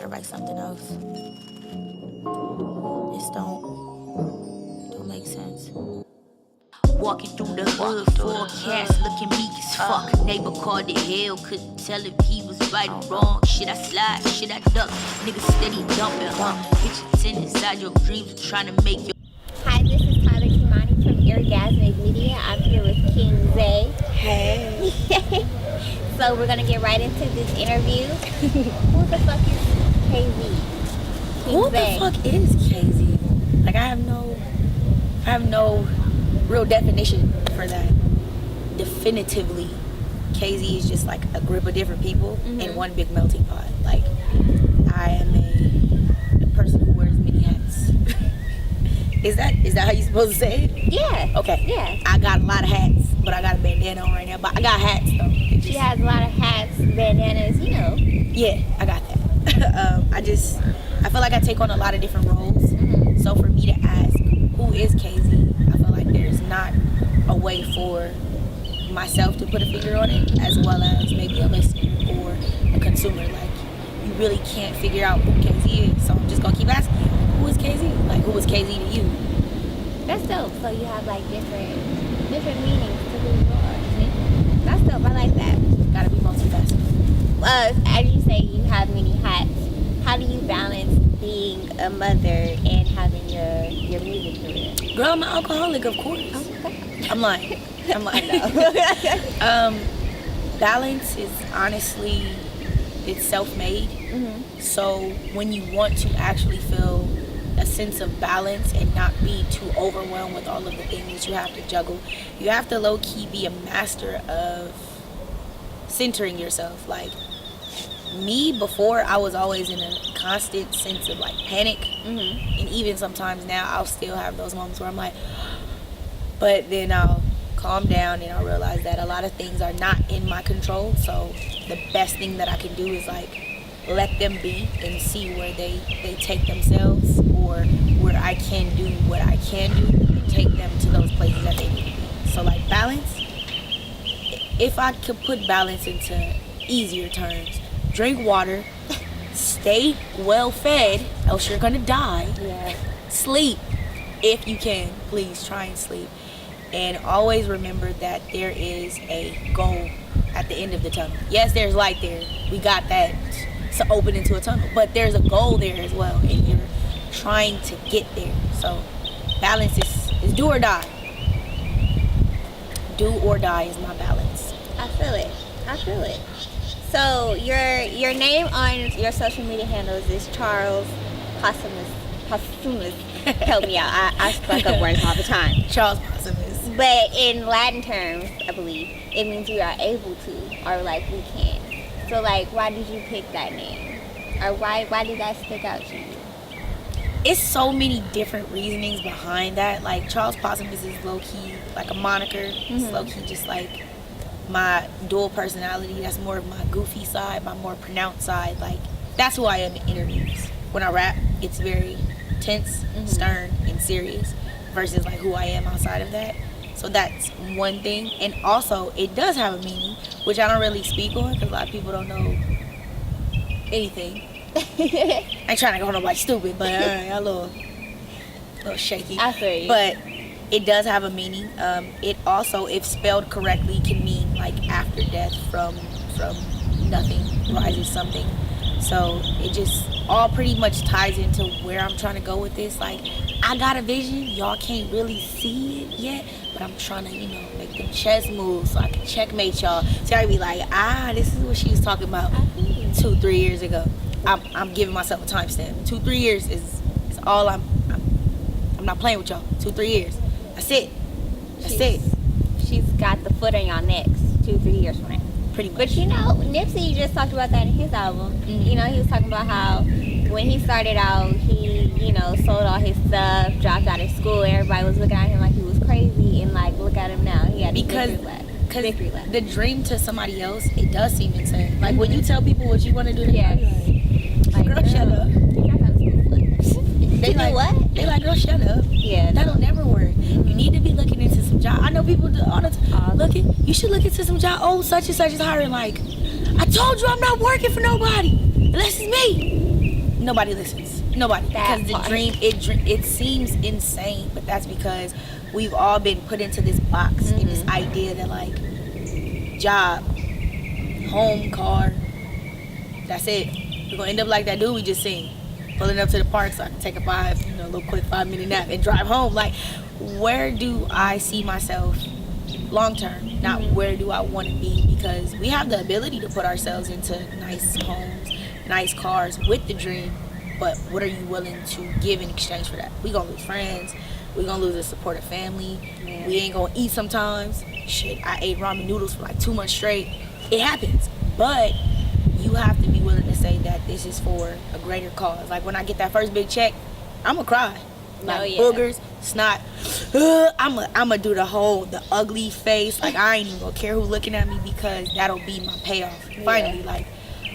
to write something else. This don't make sense. Walking through the hood, forecast looking meek as fuck. Neighbor called it hell, couldn't tell if he was right or wrong. Should I slide? Should I duck? Niggas steady dumping, Picture 10 inside your dreams, trying to make your. Hi, this is Tyler Kimani from Orgasmic Media. I'm here with Keng Zae. Hey. So we're gonna get right into this interview. Who the fuck is KZ? Who the fuck is KZ? Like I have no real definition for that. Definitively, KZ is just like a group of different people in one big melting pot. Like I am a person who wears many hats. Is that how you supposed to say it? Yeah. Okay. Yeah. I got a lot of hats, but I got a bandana on right now. But I got hats though. She has a lot of hats, bandanas, you know. Yeah, I got that. I feel like I take on a lot of different roles. So for me to ask who is KZ, I feel like there's not a way for myself to put a finger on it, as well as maybe a listener or a consumer. Like you really can't figure out who KZ is. So I'm just gonna keep asking you, who is KZ? Like who is KZ to you? That's dope. So you have like different meanings to who you are. That's dope. I like that. Gotta be multifaceted. As you say, you have many hats. How do you balance being a mother and having your music career? Girl, I'm an alcoholic, of course. Okay. I'm lying. Balance is honestly, it's self-made. So when you want to actually feel a sense of balance and not be too overwhelmed with all of the things you have to juggle, you have to low-key be a master of centering yourself. Like me, before, I was always in a constant sense of like panic, and even sometimes now I'll still have those moments where I'm like, but then I'll calm down and I'll realize that a lot of things are not in my control. So the best thing that I can do is like let them be and see where they take themselves, or where I can do what I can do and take them to those places that they need to be. So like balance, if I could put balance into easier terms, drink water, stay well fed, else you're gonna die. Yeah. Sleep if you can, please try and sleep. And always remember that there is a goal at the end of the tunnel. Yes, there's light there. We got that. It's open into a tunnel, but there's a goal there as well, and you're trying to get there. So balance is do or die. Do or die is my balance. I feel it. So your name on your social media handles is Charles Posthumous. Help me out. I fuck up words all the time. Charles Posthumous. But in Latin terms, I believe, it means we are able to, or like we can. So like, why did you pick that name? Or why did that stick out to you? It's so many different reasonings behind that. Like Charles Posthumous is low-key like a moniker. It's low-key just like my dual personality. That's more of my goofy side, my more pronounced side. Like that's who I am in interviews. When I rap, it's very tense, stern, and serious, versus like who I am outside of that. So that's one thing. And also it does have a meaning, which I don't really speak on because a lot of people don't know anything. I ain't trying to go nobody stupid, but a little shaky. I feel you. But it does have a meaning. It also, if spelled correctly, can mean like after death, from nothing rises something. So it just all pretty much ties into where I'm trying to go with this. Like I got a vision, y'all can't really see it yet, but I'm trying to, make them chess moves so I can checkmate y'all. So I be like, this is what she was talking about 2-3 years ago. I'm giving myself a timestamp. 2-3 years is all I'm not playing with y'all. 2-3 years. That's it. She's got the foot on y'all next 2-3 years from now. Pretty much. But Nipsey just talked about that in his album. He was talking about how when he started out, he, sold all his stuff, dropped out of school. Everybody was looking at him like he was crazy, and like, look at him now. He had victory lap. The dream to somebody else, it does seem insane. Like when you tell people what you want to do, like, girl, shut up. They like what? They like, girl, shut up. Yeah, that'll never work. You need to be looking into some job. I know people do all the time. You should look into some job. Oh, such and such is hiring. Like, I told you I'm not working for nobody unless it's me. nobody listens. Nobody. That Because part. the dream, it seems insane, but that's because we've all been put into this box and this idea that like job, home, car, that's it. We're gonna end up like that dude we just seen, pulling up to the park so I can take a little quick 5-minute nap and drive home. Like, where do I see myself long term? Not where do I want to be? Because we have the ability to put ourselves into nice homes, nice cars with the dream, but what are you willing to give in exchange for that? We gonna lose friends, we gonna lose a supportive family, we ain't gonna eat sometimes. Shit, I ate ramen noodles for like 2 months straight. It happens, but you have to be willing to say that this is for a greater cause. Like when I get that first big check, I'ma cry. Like boogers, snot. I'ma do the ugly face. Like I ain't even gonna care who's looking at me because that'll be my payoff. Finally, like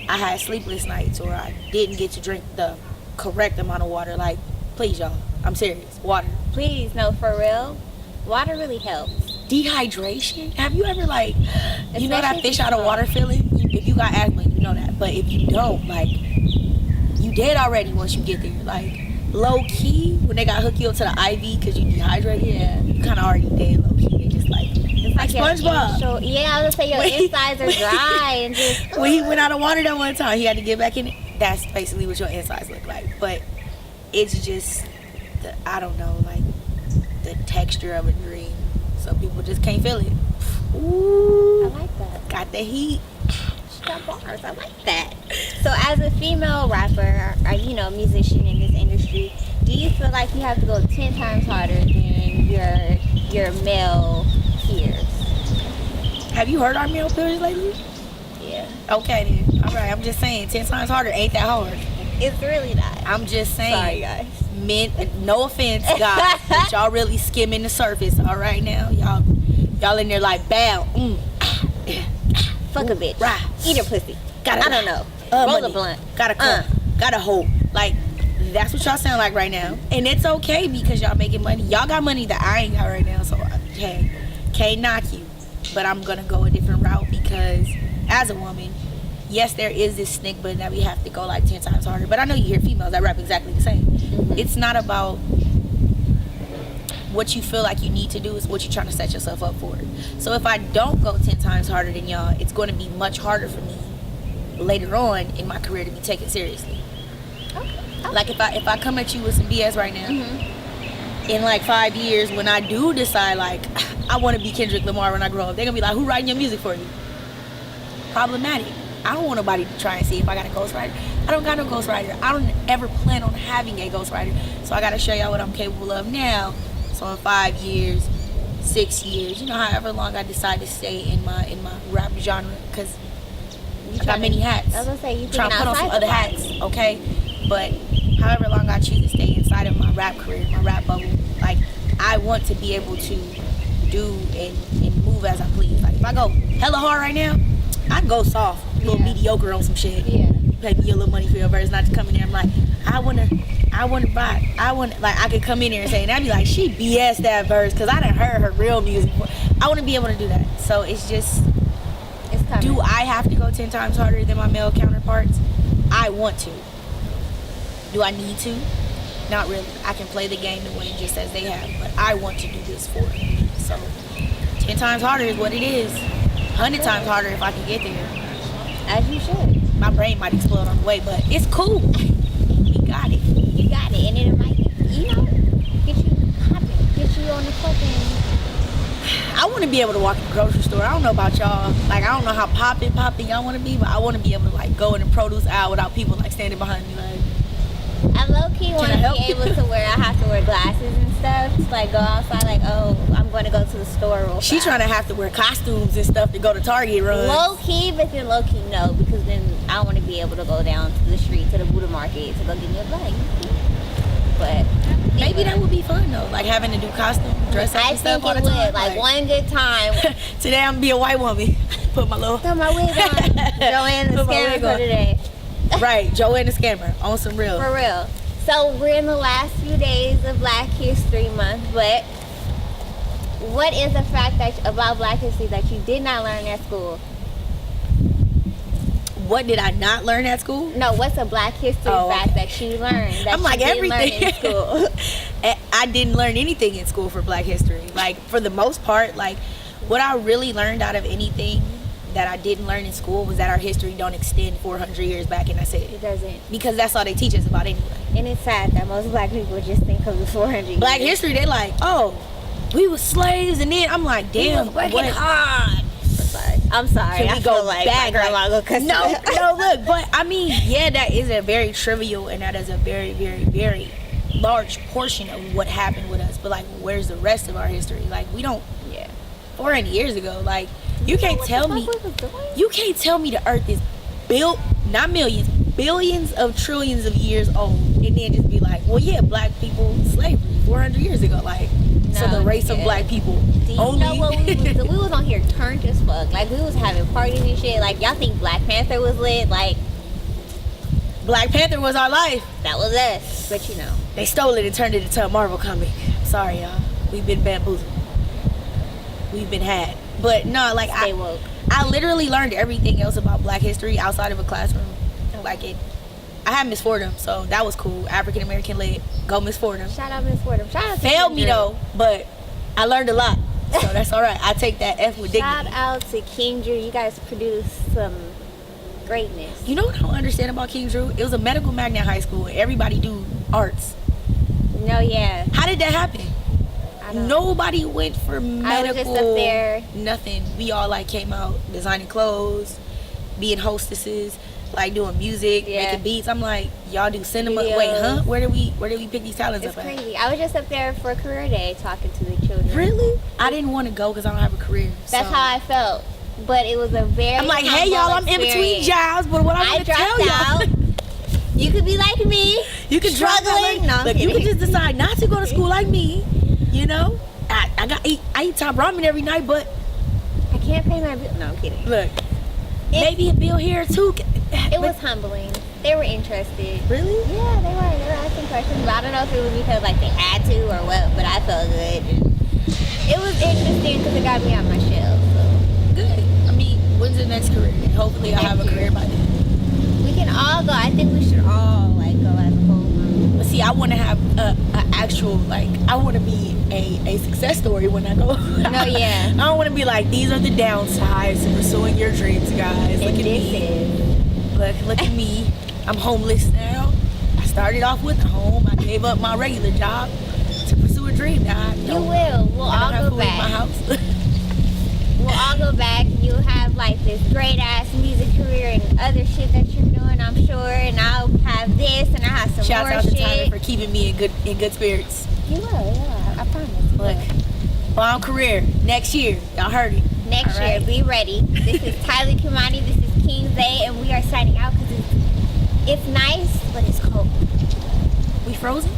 I had sleepless nights or I didn't get to drink the correct amount of water. Like, please y'all, I'm serious. Water. Please, no, for real. Water really helps. Dehydration? Have you ever like, you know that Especially fish out of water feeling? If you got asthma, you know that. But if you don't, like, you dead already once you get there. Like, low key, when they got hook you up to the IV because you dehydrated, you kind of already dead low key. They just like, it's like SpongeBob. I was gonna say your insides are dry and just. When he went out of water that one time, he had to get back in it. That's basically what your insides look like. But it's just, I don't know, like the texture of a dream. Some people just can't feel it. Ooh, I like that. Got the heat. She got bars. I like that. So, as a female rapper or musician in this industry, do you feel like you have to go 10 times harder than your male peers? Have you heard our male peers lately? Yeah. Okay then. All right. I'm just saying, 10 times harder ain't that hard. It's really not. I'm just saying. Sorry, guys. Men, no offense, guys, but y'all really skimming the surface. All right now, y'all in there like bow. Fuck a bitch. Right. Eat her pussy. I don't know. Roll money. a blunt. Gotta come. Gotta hope. Like, that's what y'all sound like right now. And it's okay because y'all making money. Y'all got money that I ain't got right now. So, hey, can't knock you. But I'm gonna go a different route because as a woman, yes, there is this sneak button that we have to go like 10 times harder. But I know you hear females that rap exactly the same. It's not about what you feel like you need to do, it's what you're trying to set yourself up for. So if I don't go 10 times harder than y'all, it's going to be much harder for me later on in my career to be taken seriously. Okay. Like if I come at you with some BS right now, in like 5 years when I do decide like I want to be Kendrick Lamar when I grow up, they're going to be like, who writing your music for you? Problematic. I don't want nobody to try and see if I got a ghostwriter. I don't got no ghostwriter. I don't ever plan on having a ghostwriter. So I got to show y'all what I'm capable of now. So in 5 years, 6 years, however long I decide to stay in my rap genre, because I got many hats. I was gonna say you trying to put on some other hats, okay? But however long I choose to stay inside of my rap career, my rap bubble, like I want to be able to do and move as I please. Like if I go hella hard right now, I can go soft, a little mediocre on some shit. Yeah. Pay me a little money for your verse, not to come in there. I'm like, I wanna buy. Like I could come in there and say, and I'd be like, she BS that verse because I done heard her real music. I want to be able to do that. So it's just, do I have to go 10 times harder than my male counterparts? I want to. Do I need to? Not really. I can play the game the way just as they have, but I want to do this for me. So 10 times harder is what it is. 100 times harder if I can get there. As you should. My brain might explode on the way, but it's cool. You got it. You got it. And it might, get you hopping. Get you on the fucking... I want to be able to walk in the grocery store. I don't know about y'all. Like, I don't know how popping y'all want to be, but I want to be able to, like, go in the produce aisle without people, like, standing behind me, like... I low-key want to be able to I have to wear glasses and stuff to, like, go outside, like, oh, I'm going to go to the store real fast. She trying to have to wear costumes and stuff to go to Target runs. Low-key, but then low-key no, because then I want to be able to go down to the street, to the Buddha market, to go get me a bag. But... Maybe that would be fun, though, like, having to do costume, dress up and stuff all the time. I think it would, like, one good time. Today I'm going to be a white woman. Put my wig on. Joanne the scammer for today. Right, Joanne the scammer, on some real. For real. So we're in the last few days of Black History Month, but what is the fact about Black History that you did not learn at school? what did I not learn at school? No, what's a Black history fact that you learned that I'm you like, didn't learn everything. in school? I didn't learn anything in school for Black history. Like, for the most part, like, what I really learned out of anything that I didn't learn in school was that our history don't extend 400 years back, and that's it. It doesn't. Because that's all they teach us about anyway. And it's sad that most Black people just think of the 400 years. Black history, they like, oh, we were slaves, and then I'm like, damn, we was working what? hard. I'm sorry. Can I we feel go like back? my grandma go cuss No, me. no, look, but I mean, yeah, that is a very trivial and that is a very, very, very large portion of what happened with us. But like, where's the rest of our history? Like, we don't. Yeah. 400 years ago, like, you can't tell me. You can't tell me the Earth is built, not millions, billions of trillions of years old, and then just be like, well, yeah, Black people slavery 400 years ago, like. So the race of Black people. Do you know what we was doing? We was on here turned as fuck. Like, we was having parties and shit. Like, y'all think Black Panther was lit? Like, Black Panther was our life. that was us. But you know. They stole it and turned it into a Marvel comic. Sorry, y'all. We've been bamboozled. We've been had. But no, like, Stay woke. I literally learned everything else about Black history outside of a classroom. Like, I had Miss Fordham, so that was cool. African American led. Go Miss Fordham. Shout out Miss Fordham. Shout out to Failed me Kendra. though, but I learned a lot. So that's all right. I take that F with Shout dignity. out to Keng Zae. You guys produced some greatness. You know what I don't understand about Keng Zae? It was a medical magnet high school and everybody do arts. No, yeah. How did that happen? I don't Nobody went for medical. just up there. Nothing. We all like came out designing clothes, being hostesses, like doing music, Yeah. making beats. I'm like, y'all do cinema. Videos. Wait, huh? Where do we pick these talents It's up at? crazy. I was just up there for career day talking to the children. Really? I didn't want to go because I don't have a career. That's so. how I felt. But it was a very I'm like, hey humble y'all, I'm in between experience. jobs, but what I I want to tell dropped out. y'all, You could be like me. you can drop struggling. No, I'm Look, you can kidding. just decide not to go to school like me. You know, I eat top ramen every night, but I can't pay my bill. No, I'm kidding. look, maybe a bill here too. It was humbling. They were interested. Really? Yeah, they were asking questions. But I don't know if it was because like they had to or what, but I felt good. It was interesting because it got me out my shell. So. Good. I mean, when's the next career? And hopefully I'll have a career by then. We can all go. I think we should all like go as a whole group. But see, I want to have a actual, like, I want to be a success story when I go. No, yeah. I don't want to be like, these are the downsides to pursuing your dreams, guys. Look And at this me. is. Look at me. I'm homeless now. I started off with a home. I gave up my regular job to pursue a dream. Now I You don't, will. We'll I don't all have go food in my back. house. We'll all go back. You'll have like this great ass music career and other shit that you're doing, I'm sure. And I'll have this and I'll have some Shouts more out to Tyler shit. for keeping me in good spirits. You will, yeah. I promise. You Look, will. bomb career next year. Y'all heard it. Next All year, right. be ready. This is Tyler Kimani. This is Keng Zae, and we are signing out because it's nice, but it's cold. We frozen?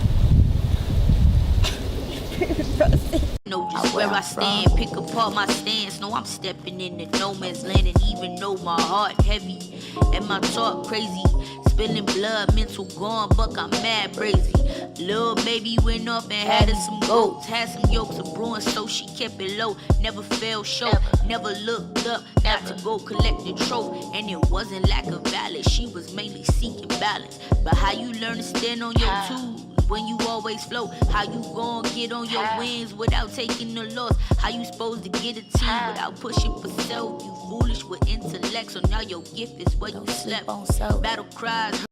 Know just where I stand, pick apart my stance. No, I'm stepping into no man's land, and even though my heart heavy and my talk crazy, spilling blood, mental gone, buck, I'm mad crazy. Lil' baby went off and had her some goats, had some yolks of brewing, so she kept it low. Never fell short, never looked up, got to go collect the trophy. And it wasn't lack of valor, she was mainly seeking balance. But how you learn to stand on your two when you always float? How you gon' get on your wins without taking the loss? How you supposed to get a team without pushing for self? You foolish with intellect, so now your gift is where you slept. Battle cries.